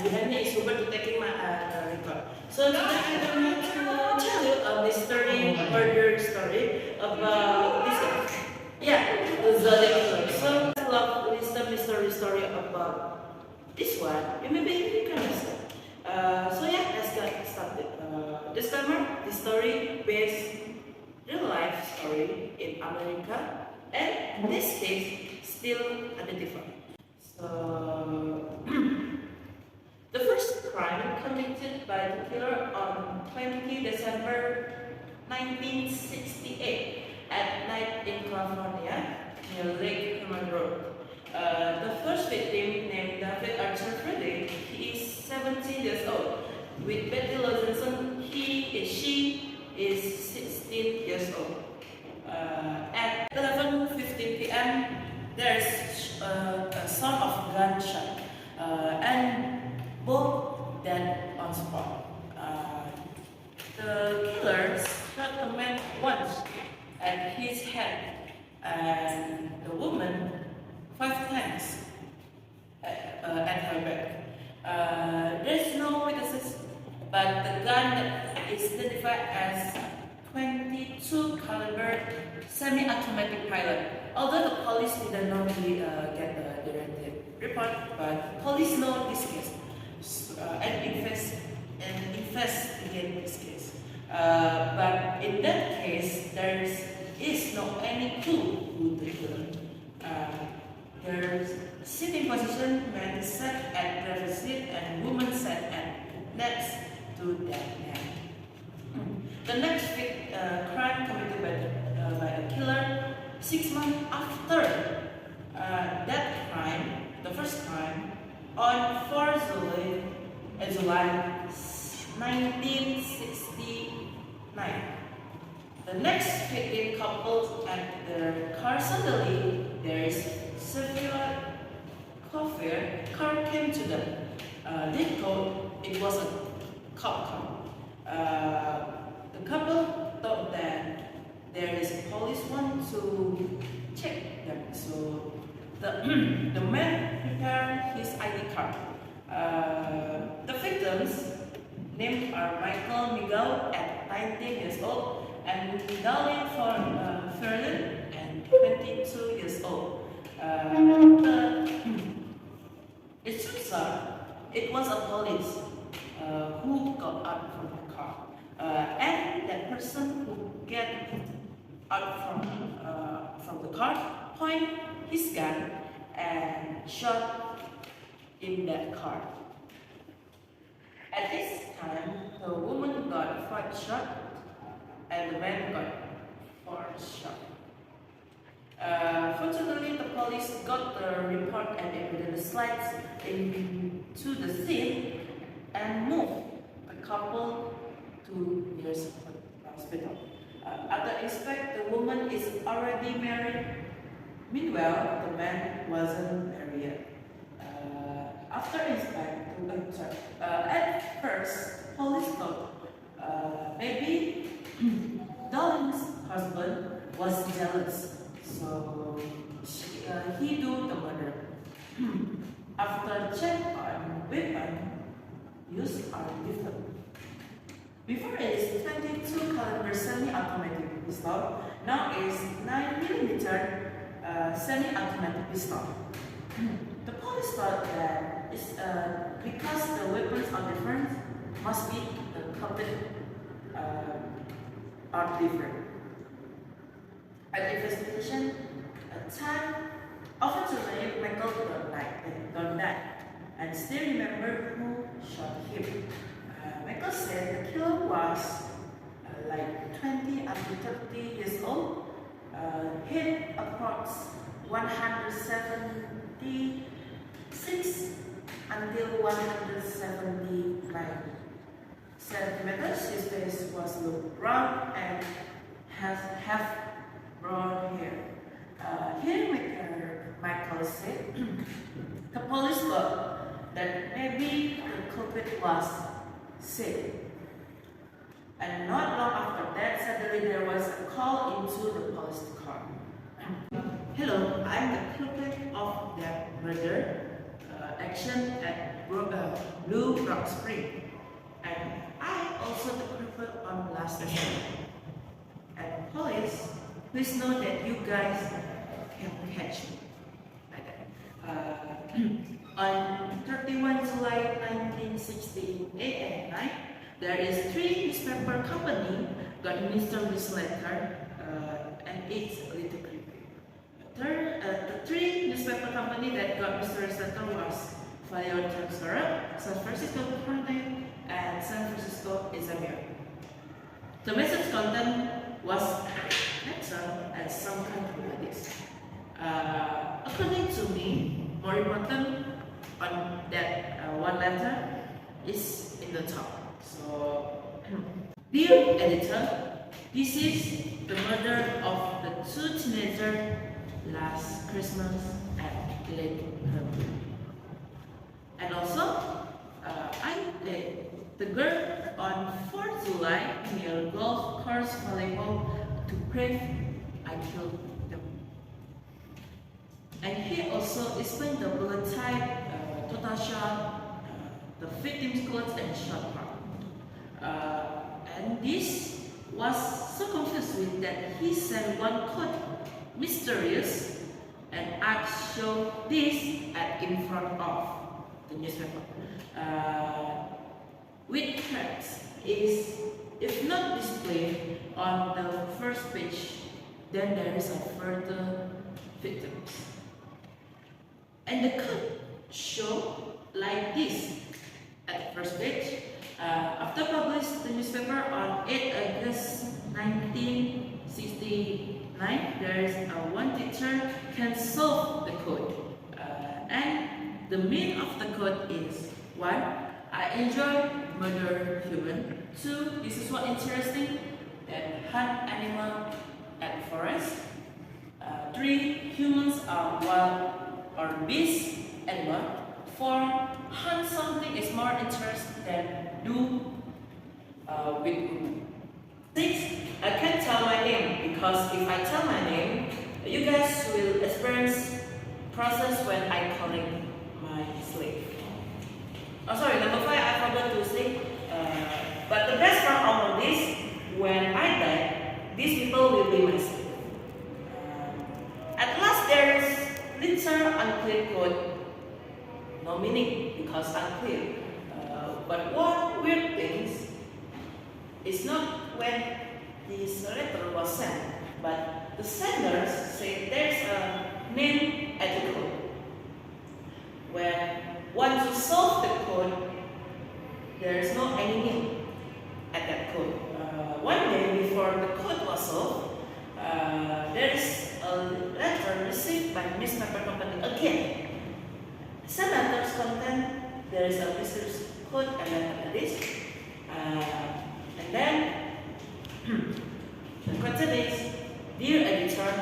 behind me is Hubert taking my record. So today I'm going to tell you a mystery murder story about this guy. Yeah, the zodiac killer. So I love listen mystery story about this one. You maybe kind of sad. So yeah, let's get started. Disclaimer: this story based real life story in America, and in this case still identified. So the first crime committed by the killer on 20 December 1968 at night in California near Lake Herman Road. The first victim, named David Archer Friday, he is 17 years old. With Betty Zansen, she is 16 years old. At 11:15 p.m., there is a sound of gunshot, and both dead on spot. The killer shot the man once at his head and the woman 5 times at her back. There's no witnesses, but the gun is identified as 22 caliber semi-automatic pilot. Although the police didn't normally get the direct report, but police know this case and investigate this case. But in that case, there is no any clue who the killer. There's sitting position, man sat at driver's seat and woman sat at next to that man. The next crime committed by the killer 6 months after that crime, the first crime, on 4 July 1969. The next victim coupled at their car. Suddenly, there is severe coffee. Car came to them. They thought it was a cop car. The couple thought that there is a police want to check them. So the man prepared his ID card. The victims named are Michael Miguel at 19 years old and Darlene Ferlin at 22 years old. It turns out it was a police who got out from the car, and that person who get out from the car point his gun and shot in that car. At this time, the woman got 5 shots and the man got 4 shots. Fortunately, the police got the report and evidence slides into the scene and moved the couple to nearest hospital. After inspect, the woman is already married. Meanwhile, the man wasn't married yet. After inspect, at first, police thought maybe Darlene's husband was jealous, so he do the murder. After check on weapon used are different. Before it is 22 caliber semi-automatic pistol, now is 9mm semi-automatic pistol. The police thought that it's because the weapons are different, must be the culprit are different. At investigation, time unfortunately Michael don't die, and still remember who shot him. Michael said the killer was like 20 up to 30 years old, hit approx 176 until 179 centimeters. His face was round and has half brown hair. Here Michael said the police thought that maybe the culprit was sick. And not long after that, suddenly there was a call into the police car. Hello, I'm the culprit of that murder action at Blue Rock Spring. And I also the cripple on last session. And police, please know that you guys can catch me. Like that. On 31 July 1968 at night, there is 3 newspaper company got Mr. Letter, and it's a little creepy. The 3 newspaper company that got Mr. Letter was Vallejo, San Francisco, California, and San Francisco, Isabel. The message content was natural and some kind of like this. According to me, more important on that one letter is in the top. So, dear editor, this is the murder of the 2 teenagers last Christmas at Lake Hubert. And also, the girl on 4th July near golf course volleyball to pray I killed them. And he also explained the bullet type, total shot, the victim's clothes and shot part. And this was so confused with that he sent one code, mysterious, and I showed this in front of the newspaper. With text is, if not displayed on the first page, then there is a further victims. And the code show like this at the first page. After published the newspaper on 8 August 1969, there is one teacher can solve the code. And the meaning of the code is 1. I enjoy murder human. 2. This is what interesting that hunt animal at forest. 3. Humans are wild or beast animal. 4. Hunt something is more interesting than do with human. 6. I can't tell my name because if I tell my name, you guys will experience process when I calling my slave. Oh sorry, number 5 I forgot to say. But the best part of this, when I die, these people will be my slave. At last there is little unclear code, no meaning because unclear. But one weird thing is not when this letter was sent, but the senders say there's a name at the code. When want to solve the code, there is no any name at that code. One day before the code was solved, there is a letter received by newspaper company again. Some letters content there is a mysterious code and letter like this. And then the question is, dear editor,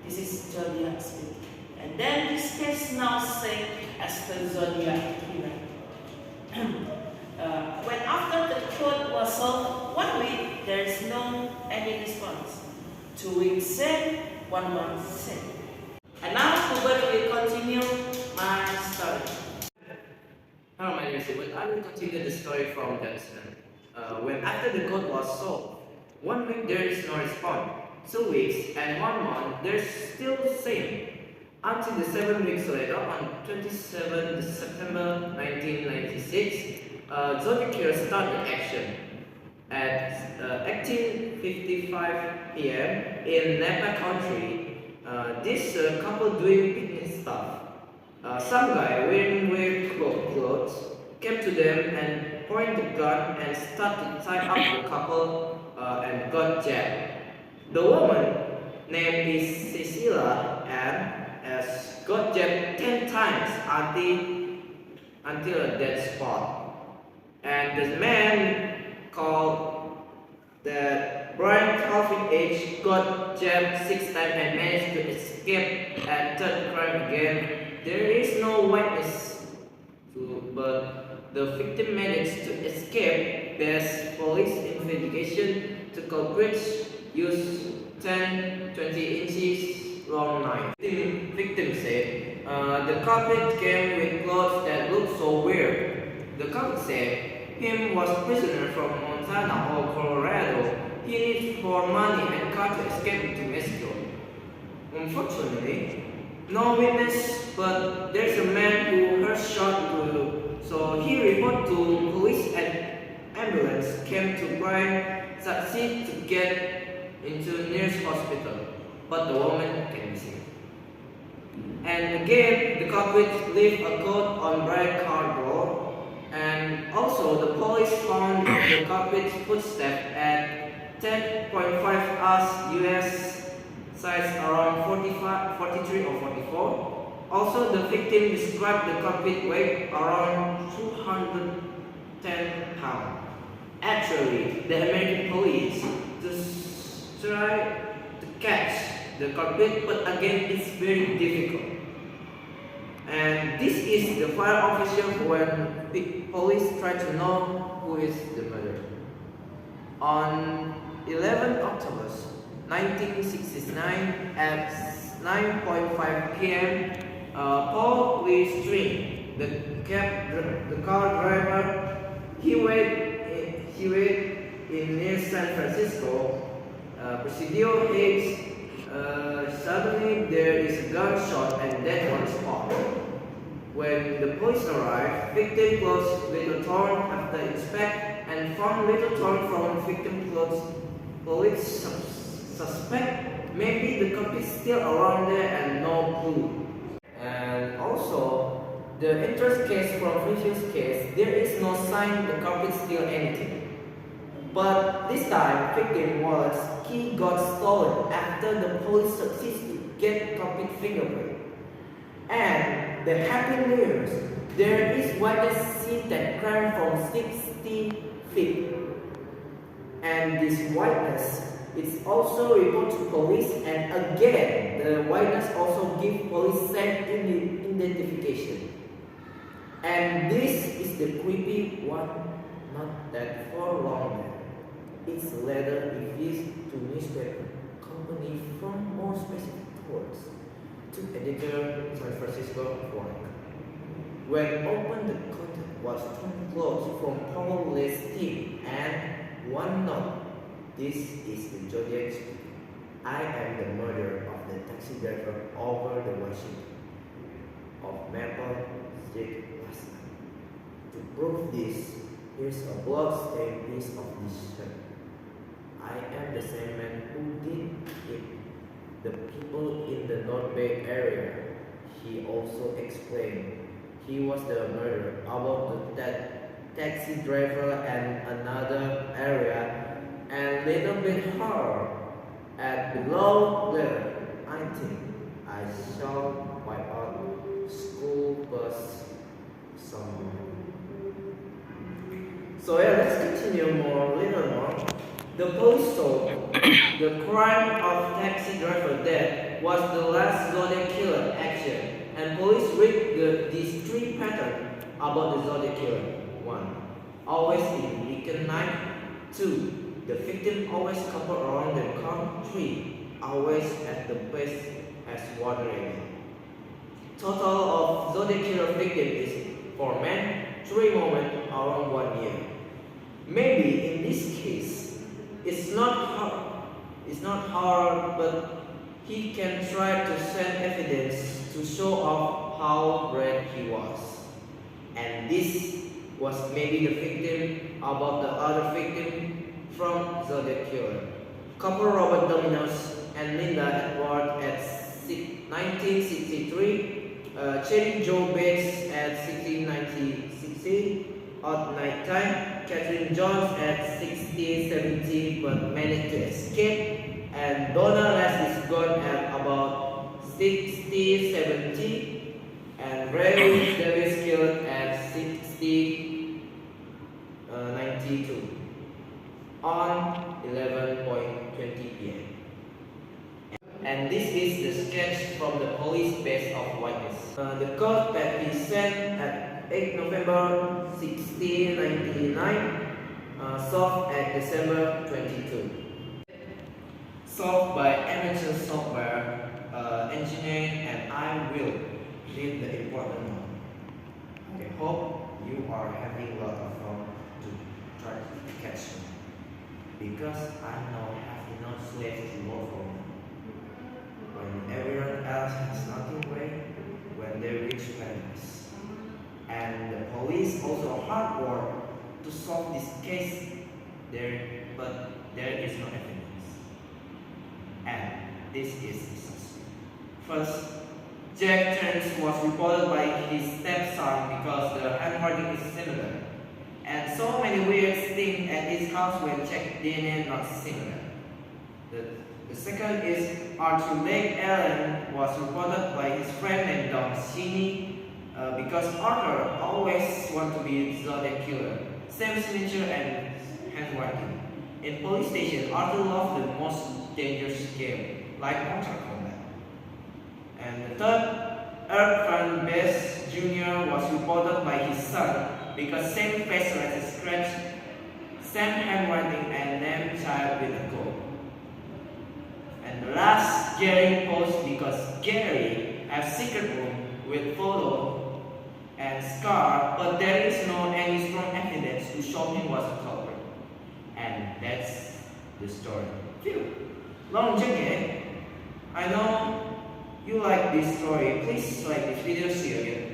this is zodiac speaking. And then this case now say as the zodiac event. When after the code was solved, 1 week there is no any response. 2 weeks same, 1 month same. And now Hubert will continue my story. Hello, my name is Hubert. I will continue the story from Zansen. When after the code was solved, 1 week there is no response. 2 weeks and 1 month there's still the same. Until the 7 weeks later, on 27 September 1996, Zodiac started action. At 18:55 p.m. in Napa Country, this couple doing picnic stuff. Some guy wearing weird clothes came to them and pointed the gun and started to tie up the couple and got jabbed. The woman, named is Cecilia, and has got jabbed 10 times until a dead spot. And the man called that Brian Calvin H got jabbed 6 times and managed to escape at third crime again. There is no witness but the victim managed to escape. There's police investigation. The culprits used 10-20 inches long knife. The victim said the culprit came with clothes that looked so weird. The culprit said him was prisoner from Montana or Colorado. He needs for money and car to escape to Mexico. Unfortunately, no witness, but there's a man who heard shot to, so he reported to police and ambulance came to Brian, succeed to get into nearest hospital, but the woman can be saved. And again, the culprit left a coat on Brian's car door, and also the police found the culprit's footsteps at 10.5 hours US, size around 43 or 44. Also, the victim described the culprit weight around 210 pounds. Actually, the American police just try to catch the culprit, but again, it's very difficult. And this is the fire officer when the police try to know who is the murderer. On 11 October 1969 at 9:5 p.m., Paul Lee String, the car driver, he waited in near San Francisco. Presidio Heights. Suddenly there is a gunshot and that one spot. When the police arrived, victim clothes little torn after inspect and found little torn from victim clothes. Police suspect maybe the culprit still around there and no clue. And also, the interest case from previous case, there is no sign the culprit steal anything. But this time, victim wallet's key got stolen after the police succeeded to get culprit fingerprint. And the happy news, there is witness seen that crime from 60 feet. And this witness is also reported to police, and again, the witness also give police same identification. And this is the creepy one, not that for long there. Its letter refused to newspaper company from more specific words to editor San Francisco Chronicle. When opened, the content was torn clothes from Paul Lee's team and one note. This is the zodiac speaking. I am the murderer of the taxi driver over the Washington of Maple Street last night. To prove this, here's a blood-stained piece of this shirt. I am the same man who did it. The people in the North Bay area. He also explained he was the murderer about that taxi driver and another area, and little bit hard at below there. I think I shall wipe out school bus somewhere. So yeah, let's continue little more. The police told the crime of taxi driver death was the last Zodiac killer action, and police read these three patterns about the Zodiac killer. 1. Always in weekend night. 2. The victim always coupled around the car. 3. Always at the place as wandering. Total of Zodiac killer victim is 4 men, 3 women around 1 year. Maybe in this case, it's not hard, but he can try to send evidence to show off how brave he was. And this was maybe the victim about the other victim from Zodiac Killer. Couple Robert Dominos and Linda Edward at 1963, Cherry Joe Bates at 1960, at night time, Catherine Jones at 60-70 but managed to escape, and Donna Leslie Scott at about 60-70, and Ray Davis killed at 60-92 on 11:20 p.m. And this is the sketch from the police base of witness. The code that he sent at 8 November 1699, solved at December 22. Solved by amateur software engineer, and I will read the important one. Okay, hope you are having a lot of fun to try to catch me. Because I know I have enough slaves to work for me. When everyone else has nothing great, when they reach paradise. And the police also hard work to solve this case but there is no evidence. And this is disaster. First, Jack Turns was reported by his stepson because the handwriting is similar. And so many weird things at his house when checked DNA not similar. The second is Arthur Lake Allen was reported by his friend named Don Sheeny because Arthur always wanted to be zodiac killer. Same signature and handwriting. In police station, Arthur loved the most dangerous game, like Mortal Kombat. And the third, Earl Van Bess Jr. was reported by his son because same face as a scratch, same handwriting and name child with a goal. And the last, Gary posed because Gary has secret room with photo and scar, but there is no any strong evidence to show him was a culprit. And that's the story. Phew. Long journey. I know you like this story. Please like this video, see you again.